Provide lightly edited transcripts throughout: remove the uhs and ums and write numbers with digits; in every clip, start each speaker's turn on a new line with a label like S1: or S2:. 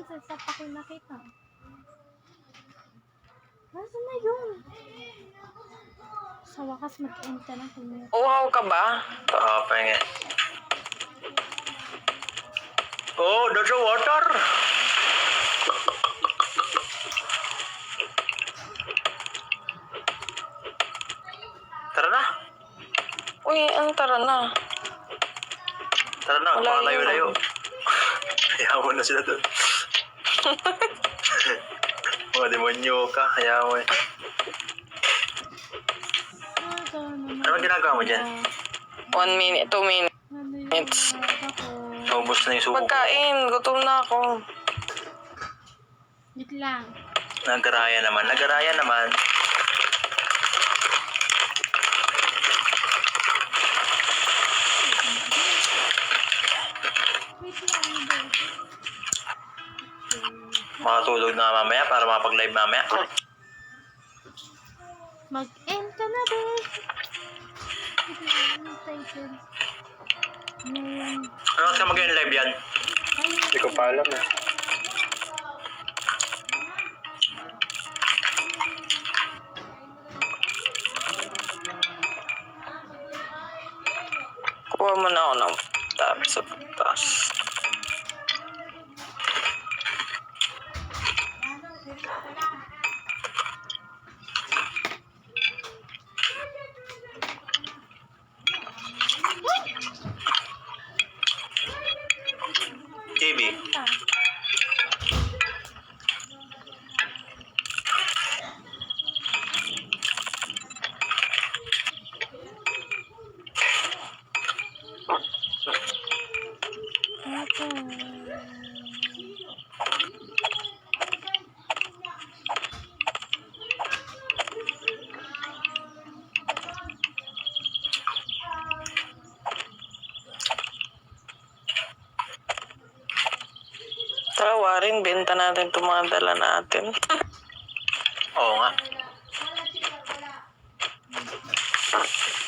S1: Sa pa ko nakita. Nasaan na yun? Sa wakas mag-end ka na kung
S2: Uhaw ka ba?
S3: Oo, pengen. Oh, there's a water. Tara na.
S2: Uy, ang tara na.
S3: Tara na,
S2: Wala
S3: pakalayo-layo.
S2: yun.
S3: Hayaan mo na sila doon. Mga demonyo ka, hayaan mo eh. Ano ginagawa mo dyan?
S2: 1 minute, 2 minutes.
S1: Ano yun?
S2: It's-
S3: Naubos na yung suko ko.
S2: Pagkain, gutom na ako.
S1: Wait lang.
S3: Nagaraya naman.
S1: Wait lang.
S3: Makatulog na mamaya para makapag-live mamaya.
S1: Mag-end ka na, be. Wait lang, excited. Ngayon.
S3: Ano ka mag-live yan?
S4: Hindi ko pa alam eh.
S2: Kuha mo na ako ng tab sa taas.
S3: TV.
S2: Tara, Warren, benta natin itong mga dala natin.
S3: Oo nga.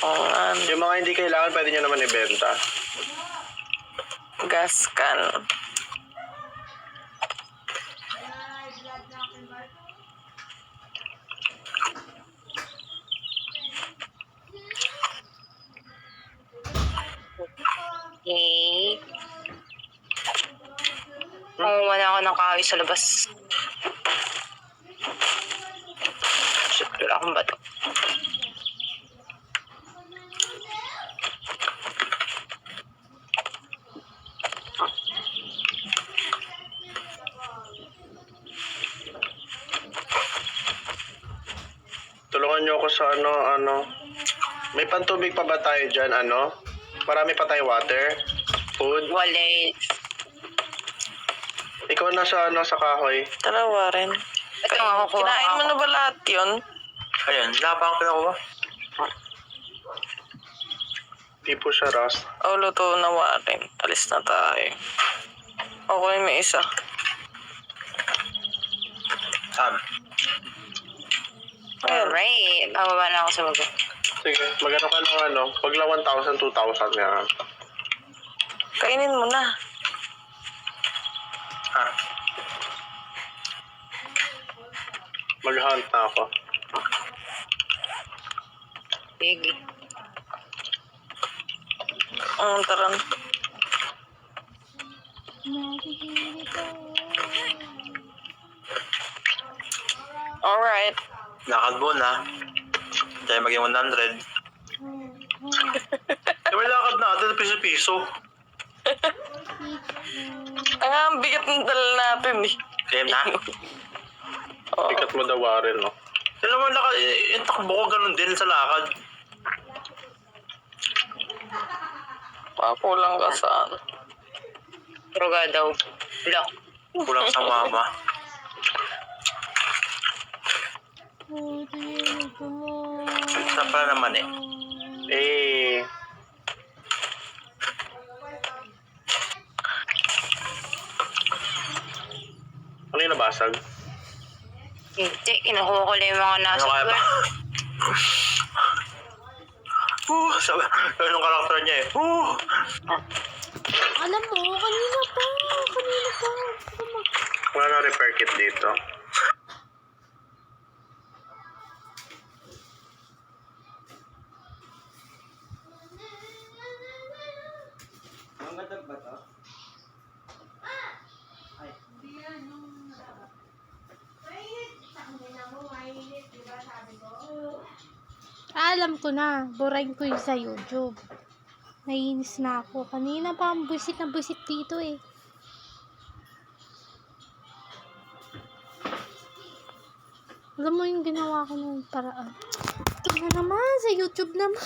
S2: Oo nga,
S4: Yung mga hindi kailangan, pwede nyo naman ibenta.
S2: gas can.
S5: Okay. Kumuha na ako ng kahoy sa labas. Shit, wala akong bato.
S4: Tulungan nyo ako sa ano. May pantubig pa ba tayo dyan, Marami pa tayo water, food.
S5: Wallet.
S4: Ikaw na sa kahoy.
S2: Tara, Warren.
S5: Ito nga kukuha
S2: Kinain mo
S5: ako.
S2: na ba lahat yun?
S3: Ayun, wala pa akong pinakuha.
S4: Di po siya, Ross.
S2: O, luto na, Warren. Alis na tayo. Okay, may isa.
S3: Saan?
S5: Alright. Bababa na ako sa bago.
S4: Sige, magano ka ng pagla 1,000, 2,000 nga.
S2: Kainin mo na.
S3: Ha?
S4: Mag-hunt na ako.
S5: Sige.
S2: Tara. Alright.
S3: Lakad mo na. Tayo maging 100. Diba lakad natin, piso-piso.
S2: Ang bigat ng dala natin eh.
S3: Game na.
S2: Oo.
S4: Pikat mo daw, Warren, no?
S3: Alam mo, lakad, yung takbo ko ganun din sa lakad.
S2: Pakulang ka saan.
S5: Ruga daw. Block.
S3: Kulang sa mama. Saan pala naman eh?
S4: Ano yung nabasag?
S5: Hindi. Kinukuha ko lang yung mga nasa
S3: Ano kaya ba?
S5: floor.
S3: Sabi, yung karakter niya eh.
S1: Alam mo, kanina pa.
S4: dumikit dito.
S1: Alam ko na, burahin ko yung sa YouTube. Naiinis na ako. Kanina pa ang busit na busit dito eh. Alam mo yung ginawa ko ng paraan. Ito na naman, sa YouTube naman.